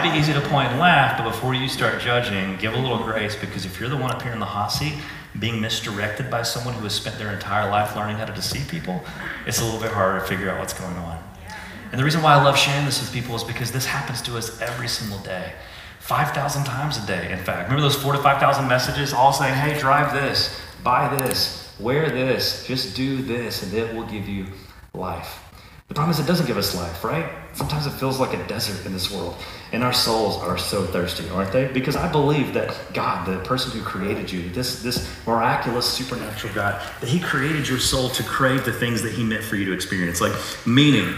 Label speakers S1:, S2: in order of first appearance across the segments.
S1: might be easy to point and laugh, but before you start judging, give a little grace, because if you're the one up here in the hot seat, being misdirected by someone who has spent their entire life learning how to deceive people, it's a little bit harder to figure out what's going on. And the reason why I love sharing this with people is because this happens to us every single day. 5,000 times a day, in fact. Remember those 4,000 to 5,000 messages all saying, hey, drive this, buy this, wear this, just do this, and it will give you life. The problem is it doesn't give us life, right? Sometimes it feels like a desert in this world, and our souls are so thirsty, aren't they? Because I believe that God, the person who created you, this miraculous supernatural God, that he created your soul to crave the things that he meant for you to experience, like meaning,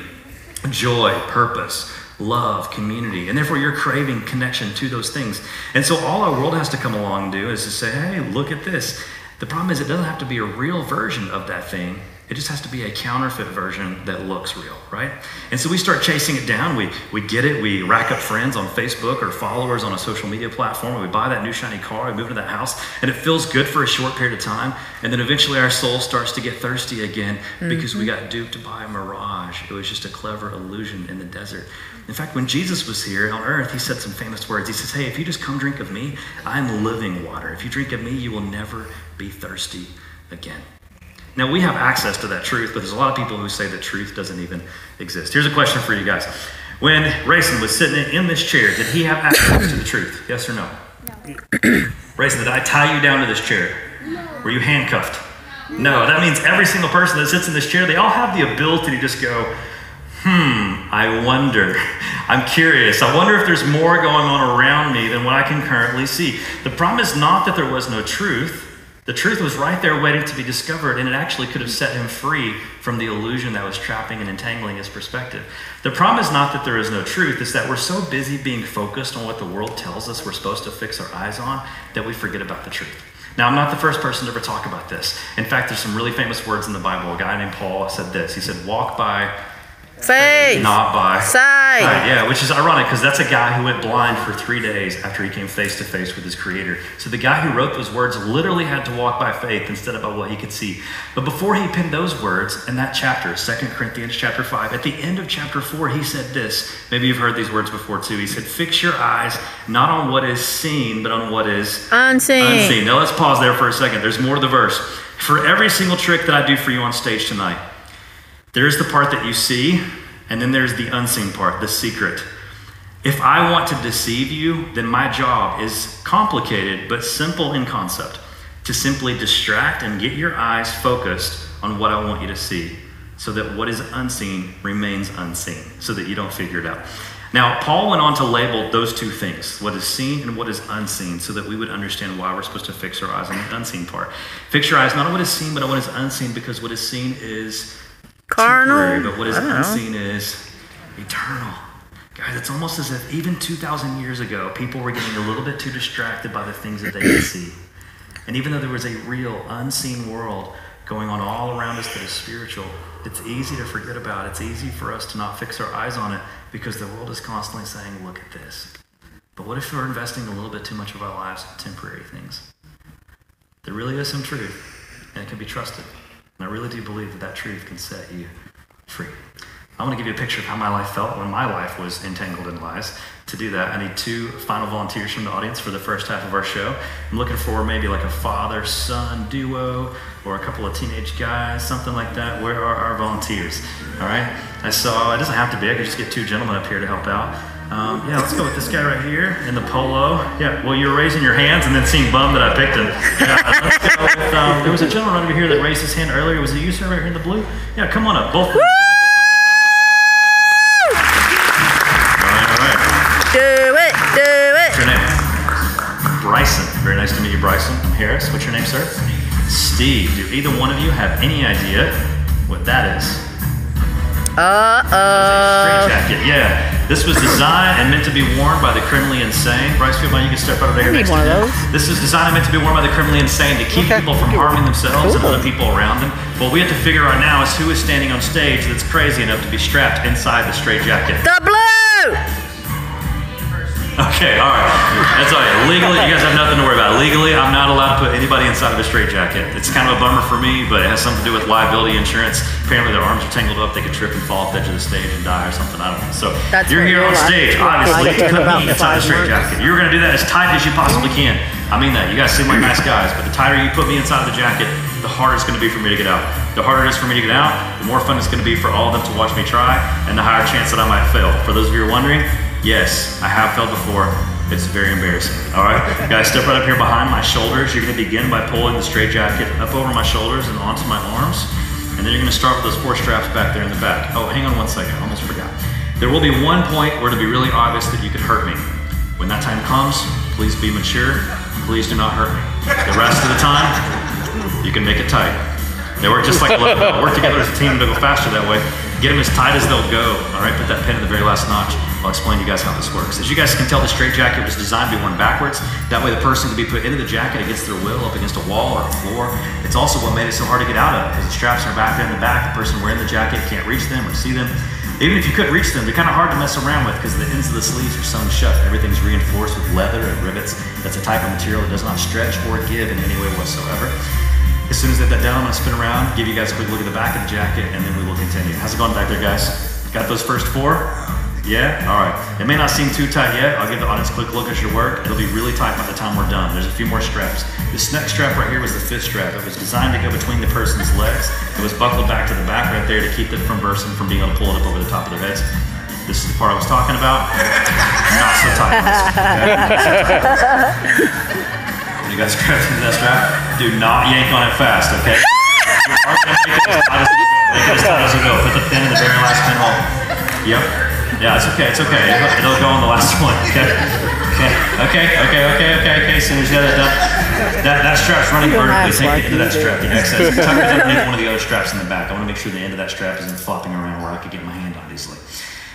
S1: joy, purpose, love, community, and therefore you're craving connection to those things. And so all our world has to come along and do is to say, hey, look at this. The problem is it doesn't have to be a real version of that thing. It just has to be a counterfeit version that looks real, right? And so we start chasing it down. We get it. We rack up friends on Facebook or followers on a social media platform. We buy that new shiny car. We move into that house, and it feels good for a short period of time. And then eventually our soul starts to get thirsty again because we got duped by a mirage. It was just a clever illusion in the desert. In fact, when Jesus was here on earth, he said some famous words. He says, hey, if you just come drink of me, I'm living water. If you drink of me, you will never be thirsty again. Now, we have access to that truth, but there's a lot of people who say that truth doesn't even exist. Here's a question for you guys. When Rayson was sitting in this chair, did he have access to the truth? Yes or no? No. Rayson, did I tie you down to this chair? No. Were you handcuffed? No. That means every single person that sits in this chair, they all have the ability to just go, I wonder. I'm curious. I wonder if there's more going on around me than what I can currently see. The problem is not that there was no truth. The truth was right there waiting to be discovered, and it actually could have set him free from the illusion that was trapping and entangling his perspective. The problem is not that there is no truth, it's that we're so busy being focused on what the world tells us we're supposed to fix our eyes on that we forget about the truth. Now, I'm not the first person to ever talk about this. In fact, there's some really famous words in the Bible. A guy named Paul said this. He said, walk by
S2: faith,
S1: not by
S2: sight.
S1: Yeah, which is ironic because that's a guy who went blind for 3 days after he came face to face with his creator. So the guy who wrote those words literally had to walk by faith instead of by what he could see. But before he penned those words in that chapter, 2 Corinthians chapter 5, at the end of chapter 4, he said this. Maybe you've heard these words before too. He said, fix your eyes not on what is seen, but on what is unseen. Now let's pause there for a second. There's more to the verse. For every single trick that I do for you on stage tonight, there's the part that you see, and then there's the unseen part, the secret. If I want to deceive you, then my job is complicated but simple in concept, to simply distract and get your eyes focused on what I want you to see, so that what is unseen remains unseen, so that you don't figure it out. Now, Paul went on to label those two things, what is seen and what is unseen, so that we would understand why we're supposed to fix our eyes on the unseen part. Fix your eyes not on what is seen, but on what is unseen, because what is seen is
S2: carnal,
S1: but what is unseen is eternal. Guys, it's almost as if even 2,000 years ago, people were getting a little bit too distracted by the things that they could see. And even though there was a real unseen world going on all around us that is spiritual, it's easy to forget about. It's easy for us to not fix our eyes on it because the world is constantly saying, look at this. But what if we're investing a little bit too much of our lives in temporary things? There really is some truth, and it can be trusted. And I really do believe that that truth can set you free. I want to give you a picture of how my life felt when my life was entangled in lies. To do that, I need 2 final volunteers from the audience for the first half of our show. I'm looking for maybe like a father-son duo or a couple of teenage guys, something like that. Where are our volunteers? All right. It doesn't have to be. I could just get 2 gentlemen up here to help out. Let's go with this guy right here in the polo. Yeah, well, you were raising your hands and then seeing bummed that I picked him. Let's go with, there was a gentleman over here that raised his hand earlier. Was it you, sir, right here in the blue? Yeah, come on up. Both of them. All right.
S2: Do it.
S1: What's your name? Bryson. Very nice to meet you, Bryson. I'm Harris. What's your name, sir? Steve. Do either one of you have any idea what that is? Straight jacket, yeah. This was designed and meant to be worn by the criminally insane. Bryce, you can step out of there.
S2: I need one of those.
S1: This is designed and meant to be worn by the criminally insane to keep people from harming themselves and other people around them. What we have to figure out now is who is standing on stage that's crazy enough to be strapped inside the straight jacket.
S2: The blue!
S1: Okay, all right. That's all right. Legally, you guys have nothing to worry about. Legally, I'm not allowed to put anybody inside of a straitjacket. It's kind of a bummer for me, but it has something to do with liability insurance. Apparently, their arms are tangled up. They could trip and fall off the edge of the stage and die or something. I don't know. So
S2: That's
S1: you're
S2: what
S1: here on
S2: you're
S1: stage.
S2: like.
S1: Obviously, you
S2: Like
S1: put
S2: about
S1: me inside a
S2: 5
S1: straitjacket. You're going to do that as tight as you possibly can. I mean that. You guys seem like nice guys, but the tighter you put me inside of the jacket, the harder it's going to be for me to get out. The harder it is for me to get out, the more fun it's going to be for all of them to watch me try, and the higher chance that I might fail. For those of you who are wondering, yes, I have failed before. It's very embarrassing. All right, guys, step right up here behind my shoulders. You're going to begin by pulling the straitjacket up over my shoulders and onto my arms, and then you're going to start with those 4 straps back there in the back. Oh, hang on one second. I almost forgot. There will be one point where it'll be really obvious that you could hurt me. When that time comes, please be mature. Please do not hurt me. The rest of the time, you can make it tight. They work just like a little bit. Work together as a team to go faster that way. Get them as tight as they'll go. All right, put that pin in the very last notch. I'll explain to you guys how this works. As you guys can tell, the straitjacket was designed to be worn backwards. That way the person can be put into the jacket against their will, up against a wall or a floor. It's also what made it so hard to get out of, because the straps are back there in the back. The person wearing the jacket can't reach them or see them. Even if you could reach them, they're kind of hard to mess around with because the ends of the sleeves are sewn shut. Everything's reinforced with leather and rivets. That's a type of material that does not stretch or give in any way whatsoever. As soon as I get that down, I'm gonna spin around, give you guys a quick look at the back of the jacket, and then we will continue. How's it going back there, guys? Got those first 4? Yeah? All right. It may not seem too tight yet. I'll give the audience a quick look at your work. It'll be really tight by the time we're done. There's a few more straps. This next strap right here was the 5th strap. It was designed to go between the person's legs. It was buckled back to the back right there to keep the person from being able to pull it up over the top of their heads. This is the part I was talking about. Not so tight. When you guys grab into that strap, do not yank on it fast, okay? You are gonna make it as tight as you go. Make it as tight as you go. Put the pin in the very last pinhole. Yep. Yeah, it's okay, it's okay. It'll go on the last one, okay? Okay. As soon as you got that done, that strap's running vertically. Take the end of that strap, the excess. Tuck it underneath one of the other straps in the back. I want to make sure the end of that strap isn't flopping around where I could get my hand on easily.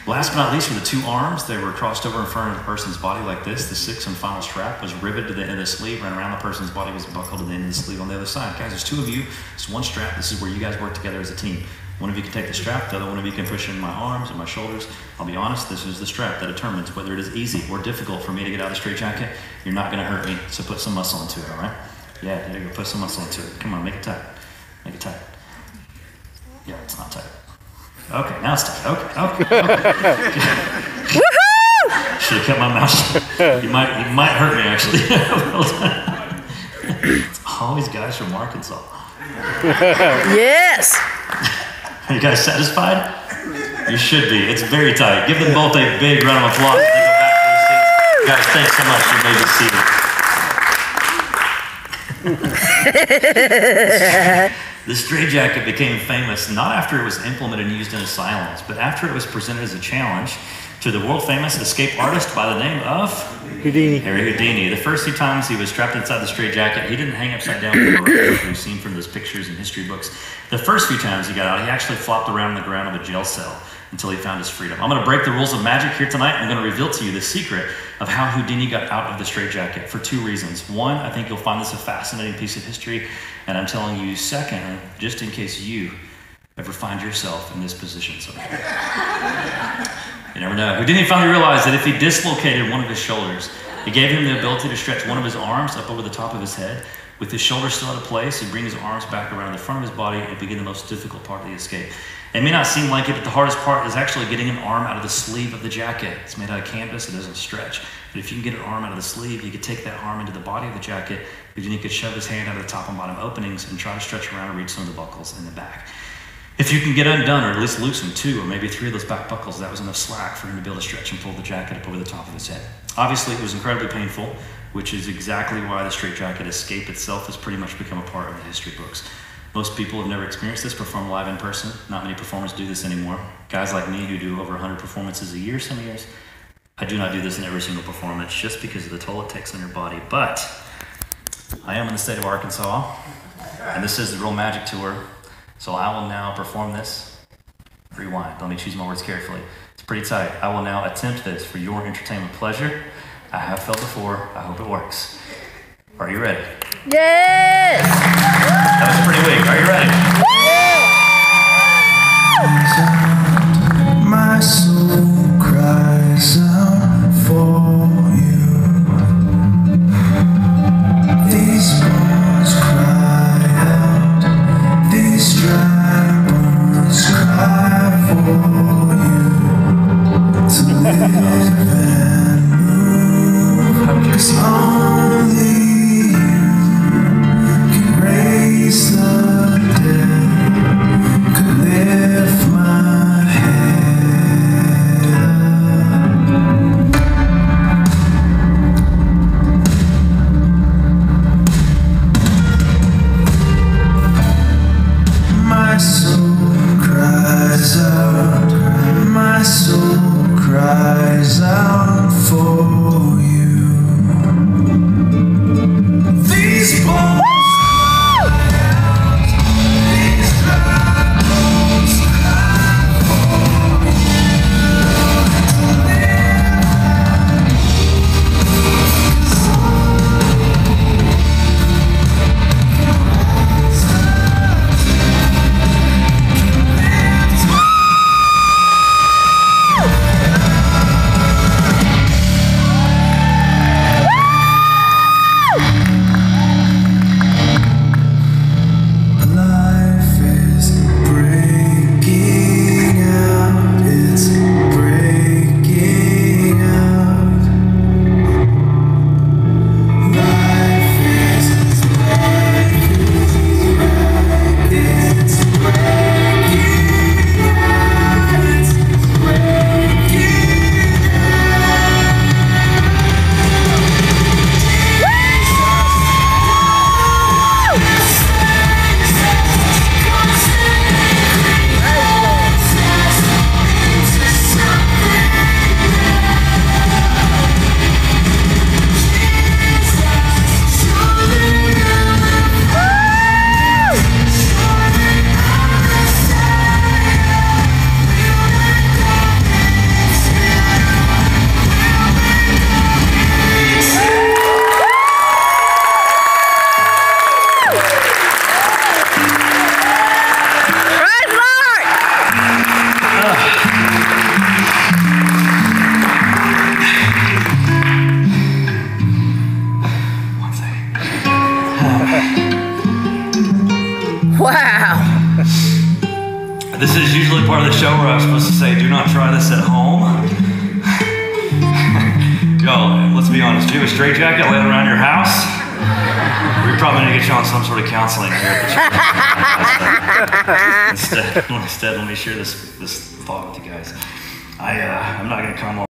S1: Last but not least, for the 2 arms, they were crossed over in front of the person's body like this. The 6th and final strap was riveted to the end of the sleeve, ran around the person's body, was buckled to the end of the sleeve on the other side. Guys, there's 2 of you. It's 1 strap. This is where you guys work together as a team. One of you can take the strap, the other one of you can push in my arms and my shoulders. I'll be honest, this is the strap that determines whether it is easy or difficult for me to get out of the straitjacket. You're not gonna hurt me, so put some muscle into it, all right? Yeah, there you go, put some muscle into it. Come on, make it tight. Make it tight. Yeah, it's not tight. Okay, now it's tight. Okay. Woohoo! Should have kept my mouth shut. You might hurt me, actually. It's always guys from Arkansas.
S2: Yes.
S1: Are you guys satisfied? You should be. It's very tight. Give them both a big round of applause as they go back to their seats. Guys, thanks so much. You may be seated. The straitjacket became famous not after it was implemented and used in asylums, but after it was presented as a challenge to the world-famous escape artist by the name of
S3: Houdini.
S1: Harry Houdini. The first 2 times he was strapped inside the straitjacket, he didn't hang upside down with a rope, we've seen from those pictures and history books. The first few times he got out, he actually flopped around the ground of a jail cell until he found his freedom. I'm gonna break the rules of magic here tonight. I'm gonna reveal to you the secret of how Houdini got out of the straitjacket for 2 reasons. 1, I think you'll find this a fascinating piece of history, and I'm telling you, 2nd, just in case you ever find yourself in this position someday. You never know. Houdini finally realized that if he dislocated one of his shoulders, it gave him the ability to stretch one of his arms up over the top of his head. With his shoulders still out of place, he'd bring his arms back around the front of his body and begin the most difficult part of the escape. It may not seem like it, but the hardest part is actually getting an arm out of the sleeve of the jacket. It's made out of canvas, it doesn't stretch. But if you can get an arm out of the sleeve, you could take that arm into the body of the jacket, Houdini could shove his hand out of the top and bottom openings and try to stretch around and reach some of the buckles in the back. If you can get undone or at least loosen 2 or maybe 3 of those back buckles, that was enough slack for him to be able to stretch and pull the jacket up over the top of his head. Obviously, it was incredibly painful, which is exactly why the straitjacket escape itself has pretty much become a part of the history books. Most people have never experienced this, perform live in person. Not many performers do this anymore. Guys like me who do over 100 performances a year some years, I do not do this in every single performance just because of the toll it takes on your body. But I am in the state of Arkansas, and this is the Real Magic Tour. So I will now perform this. Rewind, let me choose my words carefully. It's pretty tight. I will now attempt this for your entertainment pleasure. I have felt before, I hope it works. Are you ready?
S2: Yes.
S1: That was pretty weak, are you ready?
S4: My soul cries out for
S3: 'cause only you can raise the dead, could lift my head up. My soul cries out, my soul cries out for you. These bones these dry bones cry for you to live. Life is breaking out, it's breaking out. Life is breaking out, it's breaking out, it's breaking
S2: Praise Lord.
S1: One second.
S2: Wow.
S1: This is usually part of the show where I'm supposed to say, do not try this at home. Yo, let's be honest. Do you have a straitjacket laying around your house? We probably need to get you on some sort of counseling here at the church. Instead, let me share this thought with you guys. I'm not going to come on.